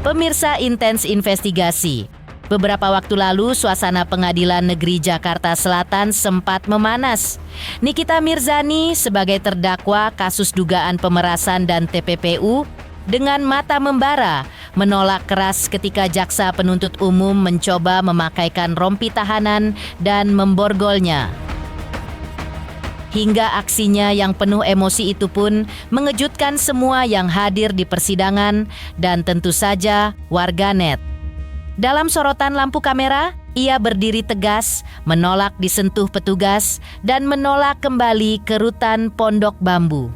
Pemirsa Intens Investigasi. Beberapa waktu lalu, suasana Pengadilan Negeri Jakarta Selatan sempat memanas. Nikita Mirzani sebagai terdakwa kasus dugaan pemerasan dan TPPU dengan mata membara menolak keras ketika jaksa penuntut umum mencoba memakaikan rompi tahanan dan memborgolnya. Hingga aksinya yang penuh emosi itu pun mengejutkan semua yang hadir di persidangan dan tentu saja warganet. Dalam sorotan lampu kamera, ia berdiri tegas, menolak disentuh petugas, dan menolak kembali ke rutan Pondok Bambu.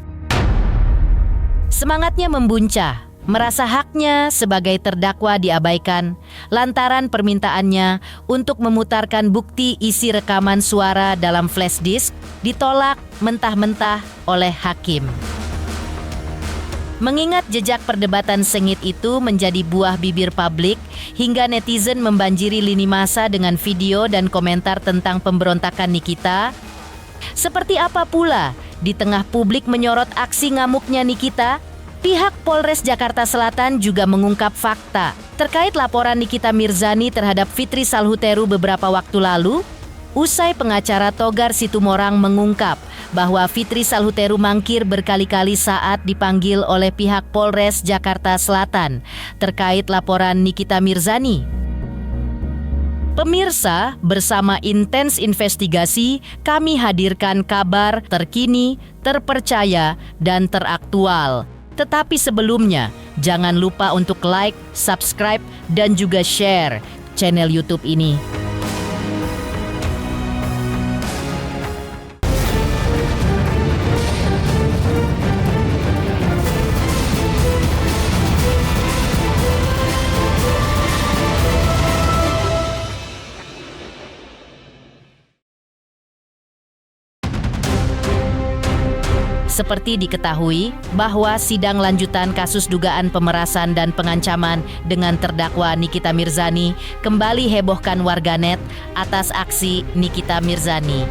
Semangatnya membuncah, merasa haknya sebagai terdakwa diabaikan, lantaran permintaannya untuk memutarkan bukti isi rekaman suara dalam flash disk ditolak mentah-mentah oleh hakim. Mengingat jejak perdebatan sengit itu menjadi buah bibir publik, hingga netizen membanjiri lini masa dengan video dan komentar tentang pemberontakan Nikita. Seperti apa pula di tengah publik menyorot aksi ngamuknya Nikita, pihak Polres Jakarta Selatan juga mengungkap fakta terkait laporan Nikita Mirzani terhadap Fitri Salhuteru beberapa waktu lalu. Usai pengacara Togar Situmorang mengungkap bahwa Fitri Salhuteru mangkir berkali-kali saat dipanggil oleh pihak Polres Jakarta Selatan terkait laporan Nikita Mirzani. Pemirsa, bersama Intens Investigasi, kami hadirkan kabar terkini, terpercaya, dan teraktual. Tetapi sebelumnya, jangan lupa untuk like, subscribe, dan juga share channel YouTube ini. Seperti diketahui bahwa sidang lanjutan kasus dugaan pemerasan dan pengancaman dengan terdakwa Nikita Mirzani kembali hebohkan warganet atas aksi Nikita Mirzani.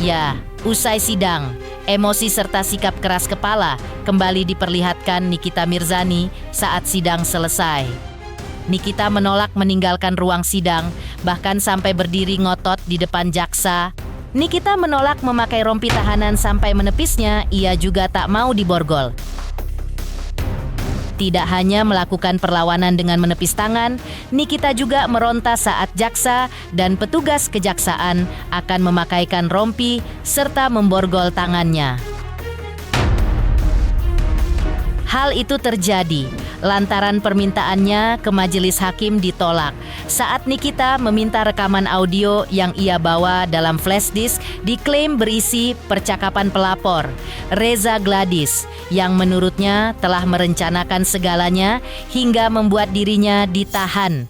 Ya, usai sidang, emosi serta sikap keras kepala kembali diperlihatkan Nikita Mirzani saat sidang selesai. Nikita menolak meninggalkan ruang sidang, bahkan sampai berdiri ngotot di depan jaksa. Nikita menolak memakai rompi tahanan sampai menepisnya, ia juga tak mau diborgol. Tidak hanya melakukan perlawanan dengan menepis tangan, Nikita juga meronta saat jaksa dan petugas kejaksaan akan memakaikan rompi serta memborgol tangannya. Hal itu terjadi lantaran permintaannya ke majelis hakim ditolak saat Nikita meminta rekaman audio yang ia bawa dalam flash disk diklaim berisi percakapan pelapor, Reza Gladys, yang menurutnya telah merencanakan segalanya hingga membuat dirinya ditahan.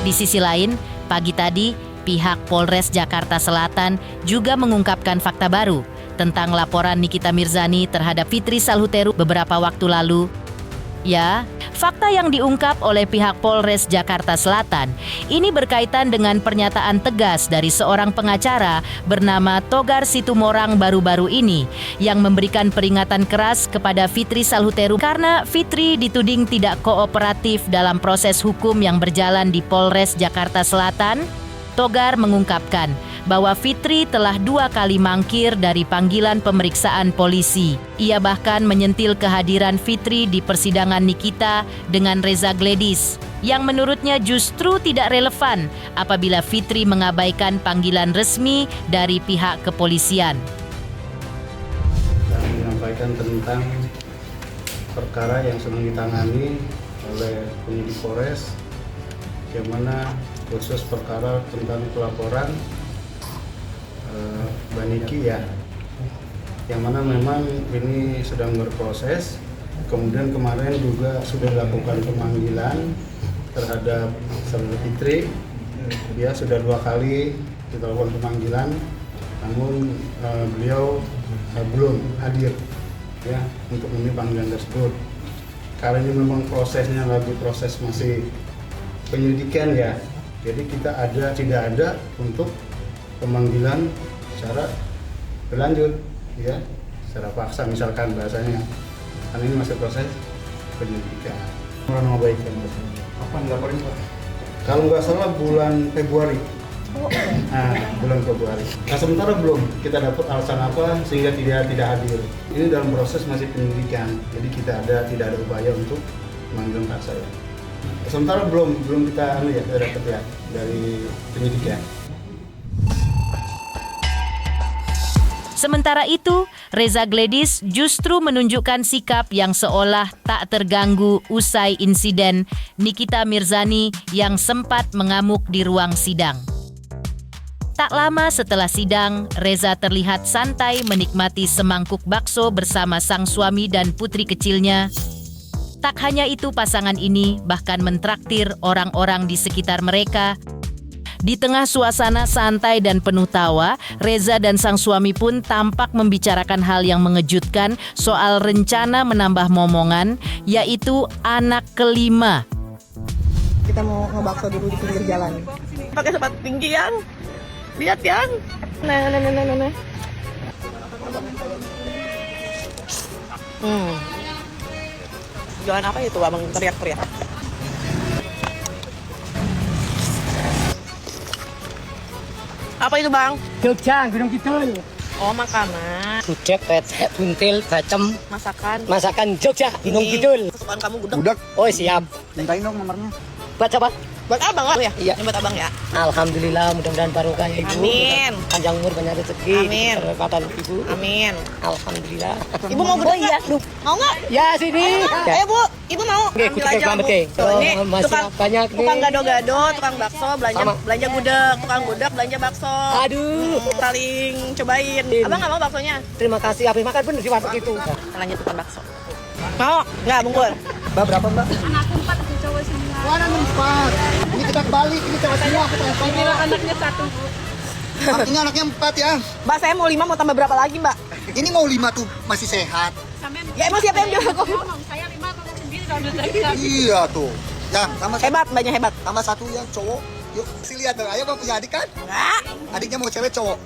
Di sisi lain, pagi tadi, pihak Polres Jakarta Selatan juga mengungkapkan fakta baru tentang laporan Nikita Mirzani terhadap Fitri Salhuteru beberapa waktu lalu. Ya, fakta yang diungkap oleh pihak Polres Jakarta Selatan ini berkaitan dengan pernyataan tegas dari seorang pengacara bernama Togar Situmorang baru-baru ini yang memberikan peringatan keras kepada Fitri Salhuteru karena Fitri dituding tidak kooperatif dalam proses hukum yang berjalan di Polres Jakarta Selatan. Togar mengungkapkan bahwa Fitri telah 2 kali mangkir dari panggilan pemeriksaan polisi. Ia bahkan menyentil kehadiran Fitri di persidangan Nikita dengan Reza Gladys, yang menurutnya justru tidak relevan apabila Fitri mengabaikan panggilan resmi dari pihak kepolisian. Dan menyampaikan tentang perkara yang sedang ditangani oleh penyidik Polres, yang mana khusus perkara tentang pelaporan Mbak Niki ya, yang mana memang ini sedang berproses. Kemudian kemarin juga sudah dilakukan pemanggilan terhadap saudara Fitri, ya sudah 2 kali kita lakukan pemanggilan, namun beliau belum hadir ya untuk memenuhi panggilan tersebut. Karena ini memang prosesnya lagi proses masih penyelidikan ya, jadi kita tidak ada untuk pemanggilan secara berlanjut ya secara paksa misalkan bahasanya. Kan ini masih proses penyelidikan. Nama baik kan apa yang laporin Pak? Kalau nggak salah bulan Februari. Bulan Februari. Nah, sementara belum kita dapat alasan apa sehingga tidak hadir. Ini dalam proses masih penyelidikan. Jadi tidak ada upaya untuk memanggil paksa ya. Sementara belum kita dapat ya dari penyidikan. Sementara itu, Reza Gladys justru menunjukkan sikap yang seolah tak terganggu usai insiden Nikita Mirzani yang sempat mengamuk di ruang sidang. Tak lama setelah sidang, Reza terlihat santai menikmati semangkuk bakso bersama sang suami dan putri kecilnya. Tak hanya itu, pasangan ini bahkan mentraktir orang-orang di sekitar mereka. Di tengah suasana santai dan penuh tawa, Reza dan sang suami pun tampak membicarakan hal yang mengejutkan soal rencana menambah momongan, yaitu anak kelima. Kita mau ngebakso dulu di pinggir jalan. Pakai sepatu tinggi yang, lihat yang. Nah. Jualan apa itu abang teriak-teriak? Apa itu bang? Jogja, Gunung Kidul. Oh makanan. Gudeg, pecek, buntil, bacem. Masakan Jogja, Gunung Kidul. Kesukaan kamu gudeg. Budak, Oh siap. mintain dong nomornya. Baca apa? Buat abang lah ya? Iya. Ini buat abang ya? Alhamdulillah, mudah-mudahan barokah ya Ibu. Amin. Panjang umur, banyak rezeki. Amin. Kesehatan Ibu. Amin. Alhamdulillah. Ibu mau gudeg iya. nggak? Mau nggak? Ya sini. Ayo bu, ibu mau? Oke, Ambil gudeg aja selamat bu. ya. Tuh, ini Masih tukang banyak nih. tukang gado-gado, tukang bakso, Sama. belanja gudeg, tukang gudeg belanja bakso. Aduh. Saling cobain. Abang nggak mau baksonya? Terima kasih, habis makan bener di warteg itu. Kita lanjut tukang bakso. Mau? Nggak bungkur? Mbak berapa Mbak? Warna 4. Ini kita balik, ini kita semua kita Ini anaknya 1. Artinya anaknya 4 ya. Mbak saya mau 5, mau tambah berapa lagi mbak? Ini mau 5 tuh masih sehat. Ya emang siapa yang jual kok? Iya tuh. Ya, sama Hebat, mbaknya hebat. sama satu yang cowok. Yuk, kasih lihat dong. Ayo Bang punya adik kan? Enggak. Adiknya mau cewek cowok.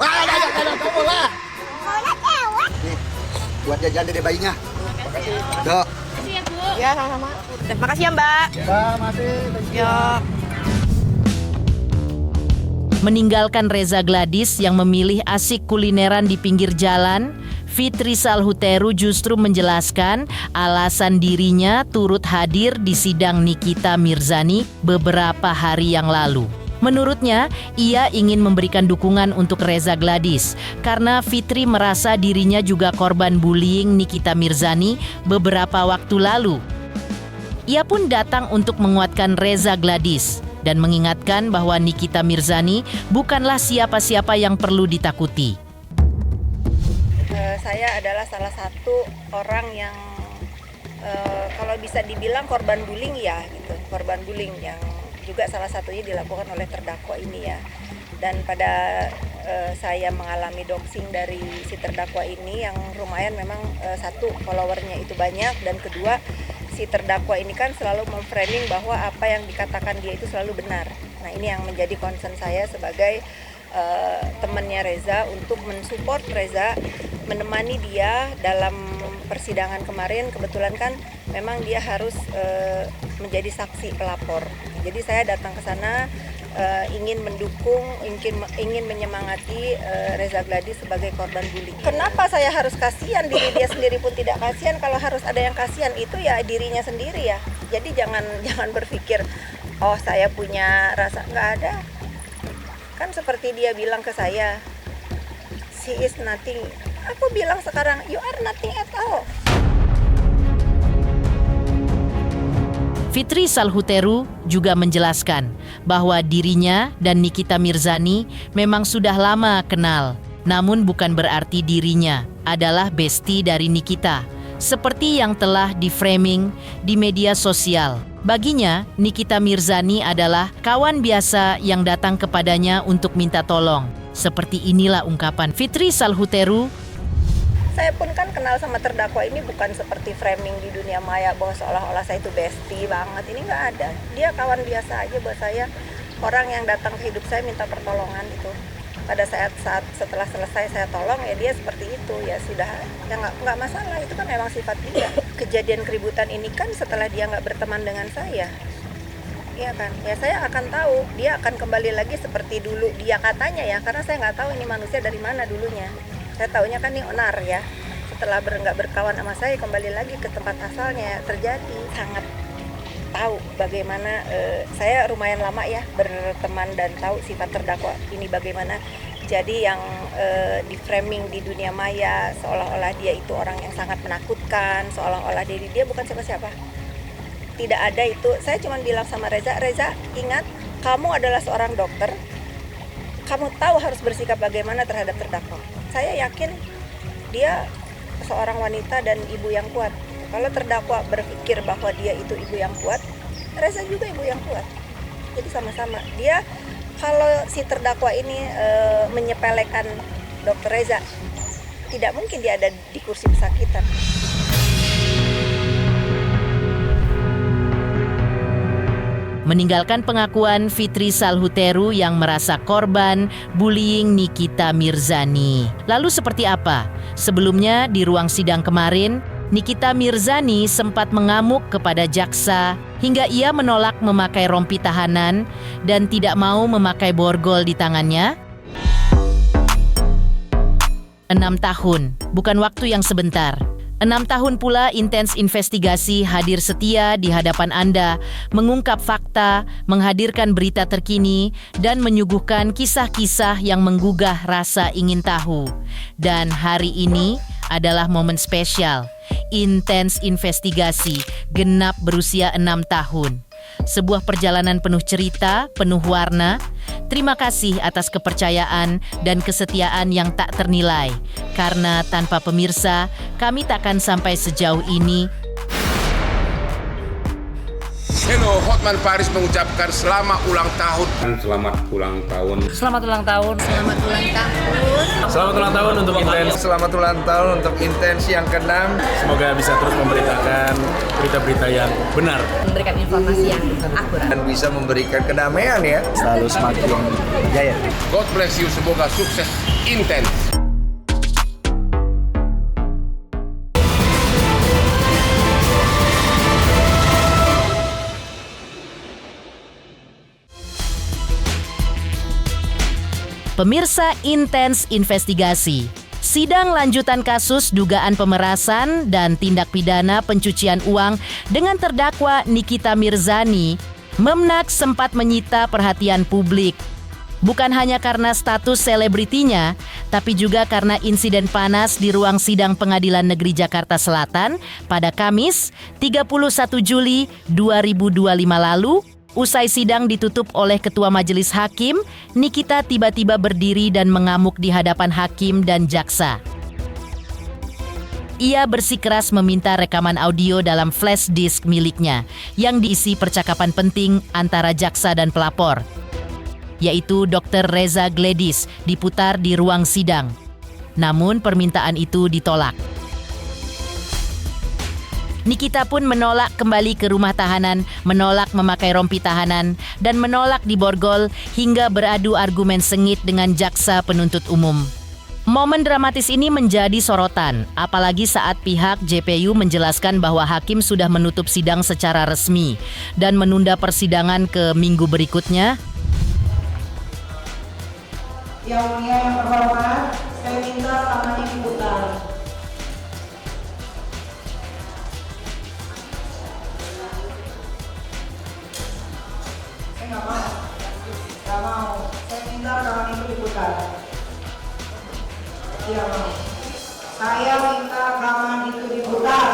Wah, ada cowok lah. Nih, buat jajan dede bayinya. Dok. Ya sama-sama. Terima kasih ya mbak. Ya, masih. Ya. Meninggalkan Reza Gladys yang memilih asik kulineran di pinggir jalan, Fitri Salhuteru justru menjelaskan alasan dirinya turut hadir di sidang Nikita Mirzani beberapa hari yang lalu. Menurutnya, ia ingin memberikan dukungan untuk Reza Gladys karena Fitri merasa dirinya juga korban bullying Nikita Mirzani beberapa waktu lalu. Ia pun datang untuk menguatkan Reza Gladys dan mengingatkan bahwa Nikita Mirzani bukanlah siapa-siapa yang perlu ditakuti. Saya adalah salah satu orang yang kalau bisa dibilang korban bullying ya gitu, korban bullying yang juga salah satunya dilakukan oleh terdakwa ini ya. Dan pada saya mengalami doxing dari si terdakwa ini yang lumayan memang satu followernya itu banyak, dan kedua si terdakwa ini kan selalu memframing bahwa apa yang dikatakan dia itu selalu benar. Nah ini yang menjadi concern saya sebagai temannya Reza untuk mensupport Reza, menemani dia dalam persidangan kemarin. Kebetulan kan memang dia harus menjadi saksi pelapor. Jadi saya datang ke sana ingin mendukung, ingin menyemangati Reza Gladys sebagai korban bullying. Kenapa saya harus kasihan? Diri dia sendiri pun tidak kasihan. Kalau harus ada yang kasihan itu ya dirinya sendiri ya. Jadi jangan berpikir oh saya punya rasa, nggak ada. Kan seperti dia bilang ke saya, she is nothing. Aku bilang sekarang, you are nothing at all. Fitri Salhuteru juga menjelaskan bahwa dirinya dan Nikita Mirzani memang sudah lama kenal. Namun bukan berarti dirinya adalah bestie dari Nikita, seperti yang telah di-framing di media sosial. Baginya, Nikita Mirzani adalah kawan biasa yang datang kepadanya untuk minta tolong. Seperti inilah ungkapan Fitri Salhuteru. Saya pun kan kenal sama terdakwa ini bukan seperti framing di dunia maya bahwa seolah-olah saya itu bestie banget. Ini nggak ada. Dia kawan biasa aja buat saya. Orang yang datang ke hidup saya minta pertolongan itu. pada saat setelah selesai saya tolong ya dia seperti itu, ya sudah, ya nggak masalah, itu kan memang sifat dia. Kejadian keributan ini kan setelah dia nggak berteman dengan saya, iya kan, ya saya akan tahu dia akan kembali lagi seperti dulu dia katanya ya, karena saya nggak tahu ini manusia dari mana dulunya. Saya taunya kan ini onar ya, setelah nggak berkawan sama saya kembali lagi ke tempat asalnya. Terjadi sangat tahu bagaimana, saya lumayan lama ya berteman dan tahu sifat terdakwa ini bagaimana. Jadi yang di framing di dunia maya seolah-olah dia itu orang yang sangat menakutkan, seolah-olah dia bukan siapa-siapa. Tidak ada itu. Saya cuma bilang sama Reza, ingat kamu adalah seorang dokter, kamu tahu harus bersikap bagaimana terhadap terdakwa. Saya yakin dia seorang wanita dan ibu yang kuat. Kalau terdakwa berpikir bahwa dia itu ibu yang kuat, Reza juga ibu yang kuat. Jadi sama-sama. Dia, kalau si terdakwa ini menyepelekan Dr. Reza, tidak mungkin dia ada di kursi pesakitan. Meninggalkan pengakuan Fitri Salhuteru yang merasa korban bullying Nikita Mirzani. Lalu seperti apa? Sebelumnya di ruang sidang kemarin, Nikita Mirzani sempat mengamuk kepada jaksa hingga ia menolak memakai rompi tahanan dan tidak mau memakai borgol di tangannya. 6 tahun, bukan waktu yang sebentar. 6 tahun pula intens investigasi hadir setia di hadapan Anda, mengungkap fakta, menghadirkan berita terkini, dan menyuguhkan kisah-kisah yang menggugah rasa ingin tahu. Dan hari ini adalah momen spesial. Intens investigasi, genap berusia 6 tahun. Sebuah perjalanan penuh cerita, penuh warna. Terima kasih atas kepercayaan dan kesetiaan yang tak ternilai. Karena tanpa pemirsa, kami takkan sampai sejauh ini. Hello, Hotman Paris mengucapkan selamat ulang tahun. Selamat ulang tahun. Selamat ulang tahun. Selamat ulang tahun. Selamat ulang tahun untuk Intens. Selamat ulang tahun untuk Intens yang ke-6. Semoga bisa terus memberitakan berita-berita yang benar. Memberikan informasi yang akurat. Dan bisa memberikan kedamaian ya. Selalu semakin jaya. God bless you, semoga sukses Intens. Pemirsa Intens Investigasi. Sidang lanjutan kasus dugaan pemerasan dan tindak pidana pencucian uang dengan terdakwa Nikita Mirzani, Memnak sempat menyita perhatian publik. Bukan hanya karena status selebritinya, tapi juga karena insiden panas di ruang sidang Pengadilan Negeri Jakarta Selatan pada Kamis 31 Juli 2025 lalu. Usai sidang ditutup oleh Ketua Majelis Hakim, Nikita tiba-tiba berdiri dan mengamuk di hadapan hakim dan jaksa. Ia bersikeras meminta rekaman audio dalam flash disk miliknya yang diisi percakapan penting antara jaksa dan pelapor, yaitu Dr. Reza Gledis, diputar di ruang sidang. Namun permintaan itu ditolak. Nikita pun menolak kembali ke rumah tahanan, menolak memakai rompi tahanan, dan menolak diborgol hingga beradu argumen sengit dengan jaksa penuntut umum. Momen dramatis ini menjadi sorotan, apalagi saat pihak JPU menjelaskan bahwa hakim sudah menutup sidang secara resmi dan menunda persidangan ke minggu berikutnya. Yang mulia yang terhormat, saya minta tangannya diputar. Saya nggak mau. Saya minta tangan itu diputar. Tidak mau. Saya minta tangan itu diputar.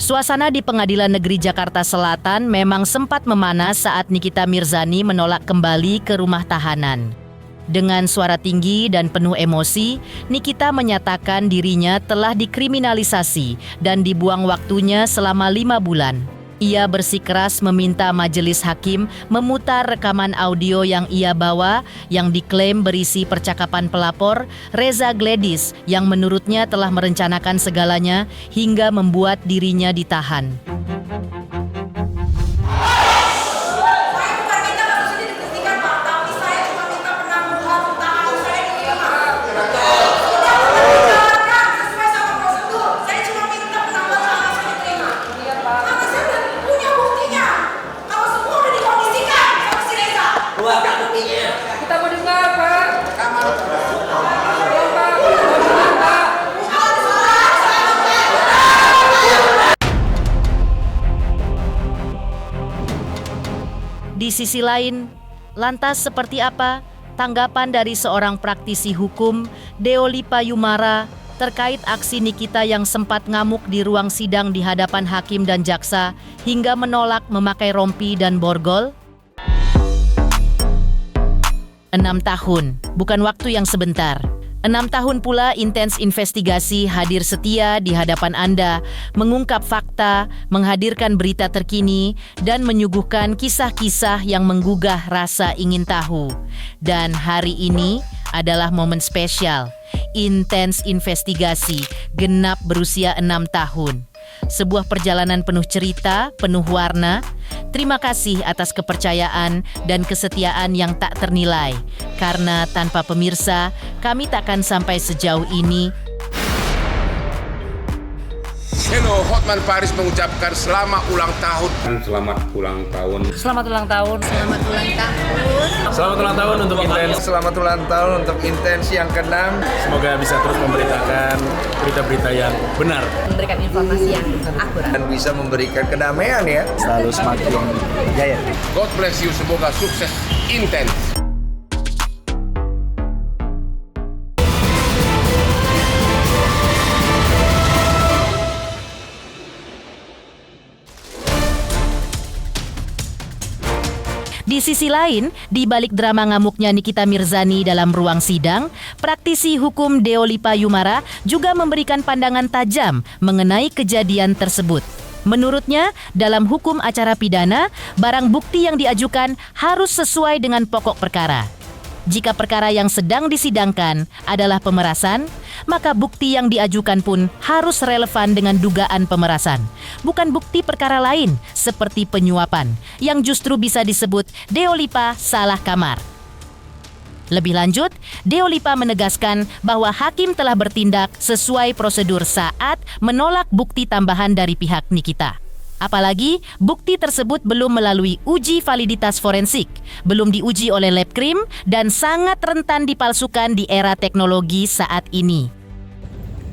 Suasana di Pengadilan Negeri Jakarta Selatan memang sempat memanas saat Nikita Mirzani menolak kembali ke rumah tahanan. Dengan suara tinggi dan penuh emosi, Nikita menyatakan dirinya telah dikriminalisasi dan dibuang waktunya selama 5 bulan. Ia bersikeras meminta majelis hakim memutar rekaman audio yang ia bawa yang diklaim berisi percakapan pelapor Reza Gladys yang menurutnya telah merencanakan segalanya hingga membuat dirinya ditahan. Di sisi lain, lantas seperti apa tanggapan dari seorang praktisi hukum, Deolipa Yumara, terkait aksi Nikita yang sempat ngamuk di ruang sidang di hadapan hakim dan jaksa hingga menolak memakai rompi dan borgol? 6 tahun, bukan waktu yang sebentar. 6 tahun pula intens investigasi hadir setia di hadapan Anda, mengungkap fakta, menghadirkan berita terkini, dan menyuguhkan kisah-kisah yang menggugah rasa ingin tahu. Dan hari ini adalah momen spesial, intens investigasi, genap berusia 6 tahun. Sebuah perjalanan penuh cerita, penuh warna. Terima kasih atas kepercayaan dan kesetiaan yang tak ternilai. Karena tanpa pemirsa, kami takkan sampai sejauh ini. Hello, Hotman Paris mengucapkan selamat ulang tahun. Selamat ulang tahun. Selamat ulang tahun. Selamat ulang tahun. Selamat ulang tahun untuk Intens. Selamat ulang tahun untuk Intens yang ke-6. Semoga bisa terus memberitakan berita-berita yang benar. Memberikan informasi yang akurat. Dan bisa memberikan kedamaian ya. Selalu semakin jaya. God bless you, semoga sukses Intens. Di sisi lain, di balik drama ngamuknya Nikita Mirzani dalam ruang sidang, praktisi hukum Deolipa Yumara juga memberikan pandangan tajam mengenai kejadian tersebut. Menurutnya, dalam hukum acara pidana, barang bukti yang diajukan harus sesuai dengan pokok perkara. Jika perkara yang sedang disidangkan adalah pemerasan, maka bukti yang diajukan pun harus relevan dengan dugaan pemerasan, bukan bukti perkara lain seperti penyuapan, yang justru bisa disebut Deolipa salah kamar. Lebih lanjut, Deolipa menegaskan bahwa hakim telah bertindak sesuai prosedur saat menolak bukti tambahan dari pihak Nikita. Apalagi, bukti tersebut belum melalui uji validitas forensik, belum diuji oleh lab krim, dan sangat rentan dipalsukan di era teknologi saat ini.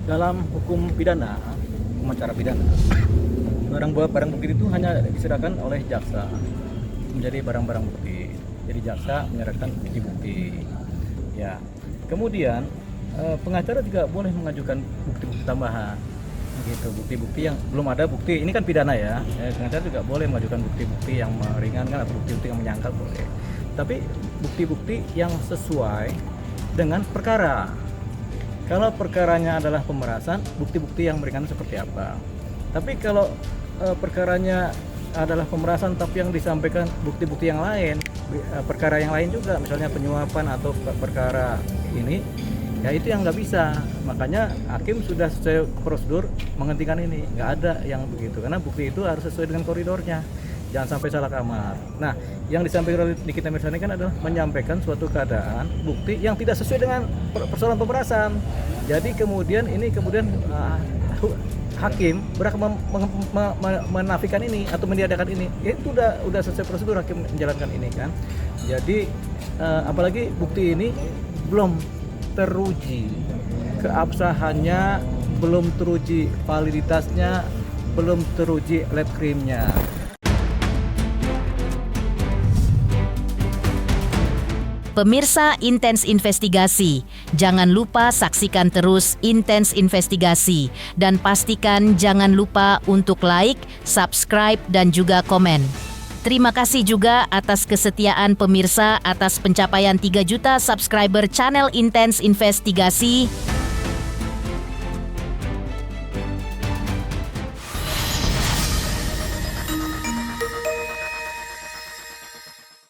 Dalam hukum pidana, hukum acara pidana, barang bukti itu hanya diserahkan oleh jaksa menjadi barang-barang bukti. Jadi jaksa menyerahkan bukti-bukti. Ya, kemudian pengacara juga boleh mengajukan bukti-bukti tambahan. Gitu, bukti-bukti yang belum ada bukti, ini kan pidana ya, pengacara juga boleh mengajukan bukti-bukti yang meringankan atau bukti-bukti yang menyangkal boleh, tapi bukti-bukti yang sesuai dengan perkara. Kalau perkaranya adalah pemerasan, bukti-bukti yang meringankan seperti apa. Tapi kalau perkaranya adalah pemerasan tapi yang disampaikan bukti-bukti yang lain, perkara yang lain juga, misalnya penyuapan atau perkara ini, ya itu yang nggak bisa. Makanya hakim sudah sesuai prosedur menghentikan ini, nggak ada yang begitu, karena bukti itu harus sesuai dengan koridornya, jangan sampai salah kamar. Nah, yang disampaikan oleh Nikita Mirzani kan adalah menyampaikan suatu keadaan bukti yang tidak sesuai dengan persoalan pemerasan. Jadi kemudian hakim berhak menafikan ini atau meniadakan ini. Itu udah sesuai prosedur hakim menjalankan ini kan. Jadi apalagi bukti ini belum teruji, keabsahannya belum teruji, validitasnya belum teruji lab krimnya. Pemirsa Intens Investigasi, jangan lupa saksikan terus Intens Investigasi dan pastikan jangan lupa untuk like, subscribe dan juga komen. Terima kasih juga atas kesetiaan pemirsa atas pencapaian 3 juta subscriber channel Intens Investigasi.